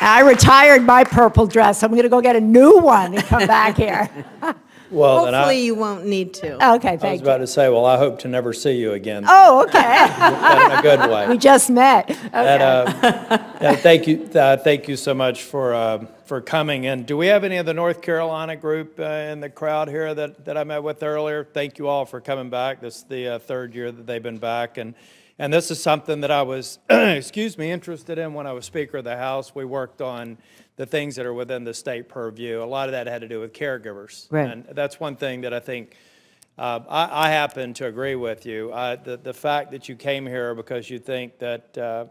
I retired my purple dress. I'm going to go get a new one and come back here. Well, Hopefully you won't need to. Okay, I was thank about you. to say, well, I hope to never see you again. Oh, okay. But in a good way. We just met. Okay. Yeah, thank you so much for coming. And do we have any of the North Carolina group in the crowd here that I met with earlier? Thank you all for coming back. This is the third year that they've been back, and this is something that I was, interested in when I was Speaker of the House. We worked on the things that are within the state purview. A lot of that had to do with caregivers, Right. And that's one thing that I think. I happen to agree with you. The fact that you came here because you think that the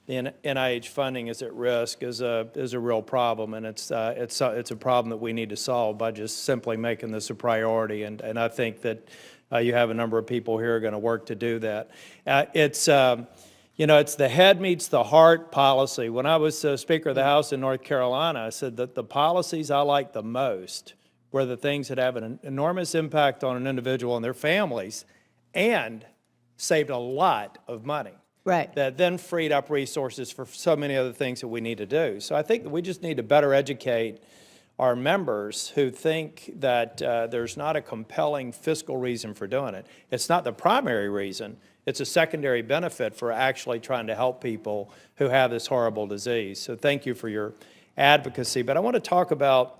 NIH funding is at risk is a real problem, and it's a problem that we need to solve by just simply making this a priority. And I think that you have a number of people here who are going to work to do that. It's the head meets the heart policy. When I was Speaker of the House in North Carolina, I said that the policies I like the most were the things that have an enormous impact on an individual and their families and saved a lot of money. Right. That then freed up resources for so many other things that we need to do. So I think that we just need to better educate our members who think that there's not a compelling fiscal reason for doing it. It's not the primary reason. It's a secondary benefit for actually trying to help people who have this horrible disease. So thank you for your advocacy. But I want to talk about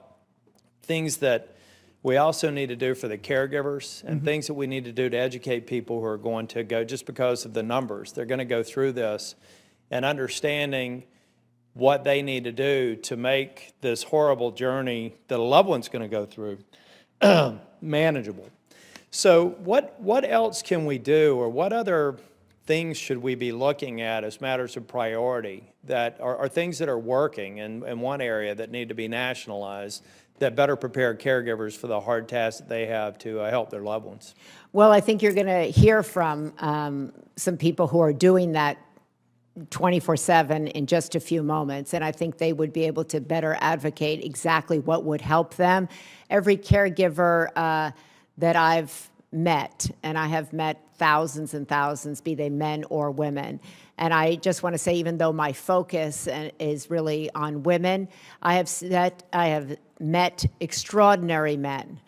things that we also need to do for the caregivers and things that we need to do to educate people who are going to go, just because of the numbers, they're going to go through this, and understanding what they need to do to make this horrible journey that a loved one's going to go through manageable. So what else can we do, or what other things should we be looking at as matters of priority that are things that are working in one area that need to be nationalized, that better prepare caregivers for the hard task that they have to help their loved ones? Well, I think you're going to hear from some people who are doing that 24/7 in just a few moments, and I think they would be able to better advocate exactly what would help them. Every caregiver that I've met, and I have met thousands and thousands, be they men or women, and I just want to say, even though my focus is really on women, I have met extraordinary men.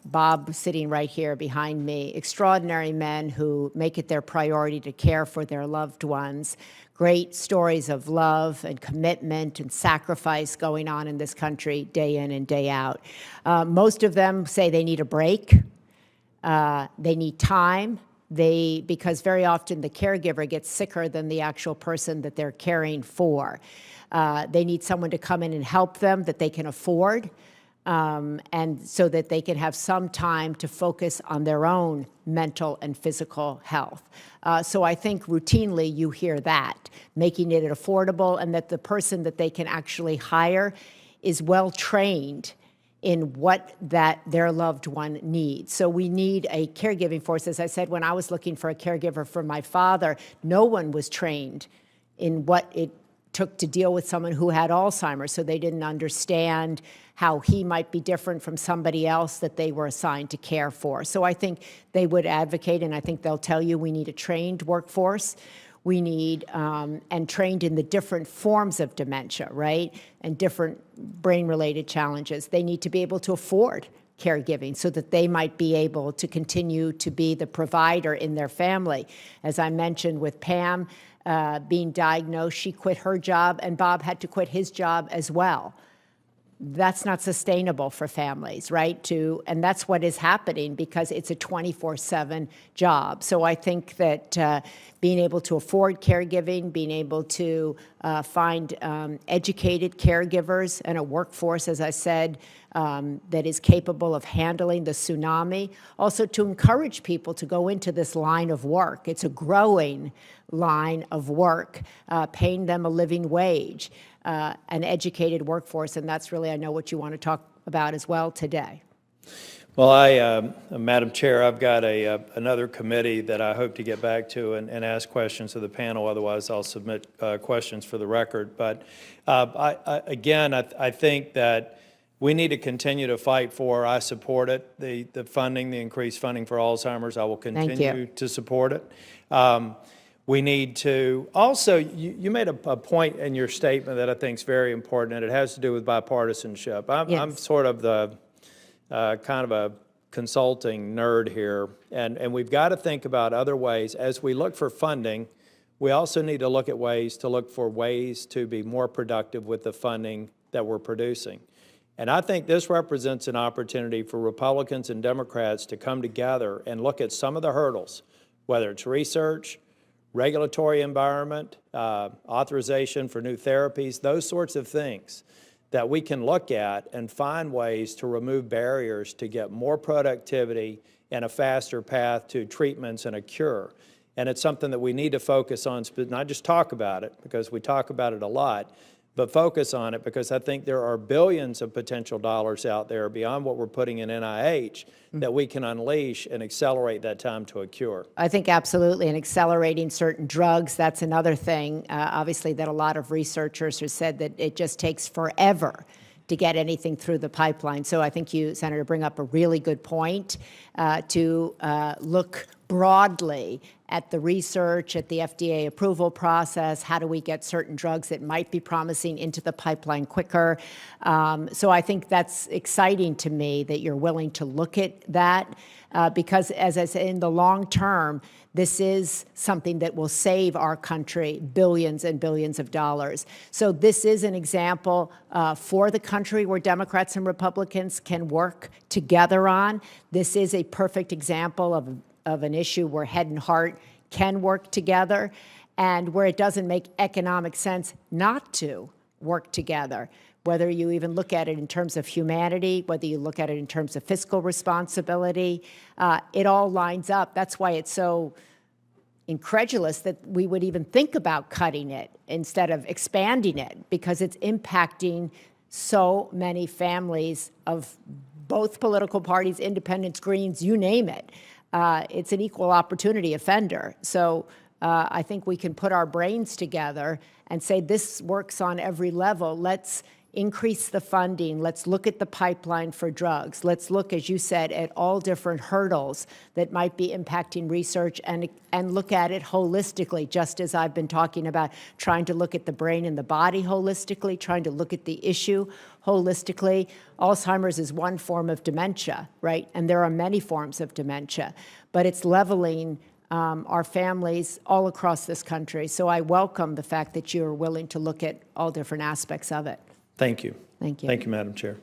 Bob sitting right here behind me, extraordinary men who make it their priority to care for their loved ones. Great stories of love and commitment and sacrifice going on in this country day in and day out. Most of them say they need a break. They need time. Because very often the caregiver gets sicker than the actual person that they're caring for. They need someone to come in and help them that they can afford, and so that they can have some time to focus on their own mental and physical health. So I think routinely you hear that, making it affordable, and that the person that they can actually hire is well trained in what their loved one needs. So we need a caregiving force. As I said, when I was looking for a caregiver for my father, no one was trained in what it took to deal with someone who had Alzheimer's, so they didn't understand how he might be different from somebody else that they were assigned to care for. So I think they would advocate, and I think they'll tell you we need a trained workforce. We need, and trained in the different forms of dementia, right? And different brain-related challenges. They need to be able to afford caregiving so that they might be able to continue to be the provider in their family. As I mentioned with Pam being diagnosed, she quit her job, and Bob had to quit his job as well. That's not sustainable for families, right? And that's what is happening because it's a 24/7 job. So I think that being able to afford caregiving, being able to find educated caregivers and a workforce, as I said, that is capable of handling the tsunami. Also to encourage people to go into this line of work. It's a growing line of work, paying them a living wage. An educated workforce, and that's really, I know, what you want to talk about as well today. Well, Madam Chair, I've got another committee that I hope to get back to and ask questions of the panel. Otherwise, I'll submit questions for the record. But I think that we need to continue to fight for. I support it. The funding, the increased funding for Alzheimer's. I will continue to support it. We need to, also, you made a point in your statement that I think is very important, and it has to do with bipartisanship. I'm sort of the kind of a consulting nerd here, and we've got to think about other ways. As we look for funding, we also need to look at ways to be more productive with the funding that we're producing. And I think this represents an opportunity for Republicans and Democrats to come together and look at some of the hurdles, whether it's research, regulatory environment, authorization for new therapies, those sorts of things that we can look at and find ways to remove barriers to get more productivity and a faster path to treatments and a cure. And it's something that we need to focus on, not just talk about it, because we talk about it a lot, but focus on it, because I think there are billions of potential dollars out there beyond what we're putting in NIH that we can unleash and accelerate that time to a cure. I think absolutely, and accelerating certain drugs, that's another thing, obviously, that a lot of researchers have said that it just takes forever to get anything through the pipeline. So I think you, Senator, bring up a really good point to look broadly at the research, at the FDA approval process. How do we get certain drugs that might be promising into the pipeline quicker? So I think that's exciting to me that you're willing to look at that because, as I said, in the long term, this is something that will save our country billions and billions of dollars. So this is an example for the country where Democrats and Republicans can work together on. This is a perfect example of an issue where head and heart can work together and where it doesn't make economic sense not to work together. Whether you even look at it in terms of humanity, whether you look at it in terms of fiscal responsibility, it all lines up. That's why it's so incredulous that we would even think about cutting it instead of expanding it, because it's impacting so many families of both political parties, independents, Greens, you name it. It's an equal opportunity offender. So I think we can put our brains together and say this works on every level. Let's increase the funding. Let's look at the pipeline for drugs. Let's look, as you said, at all different hurdles that might be impacting research and look at it holistically, just as I've been talking about, trying to look at the brain and the body holistically, trying to look at the issue holistically. Alzheimer's is one form of dementia, right? And there are many forms of dementia, but it's leveling our families all across this country. So I welcome the fact that you're willing to look at all different aspects of it. Thank you. Thank you. Thank you, Madam Chair.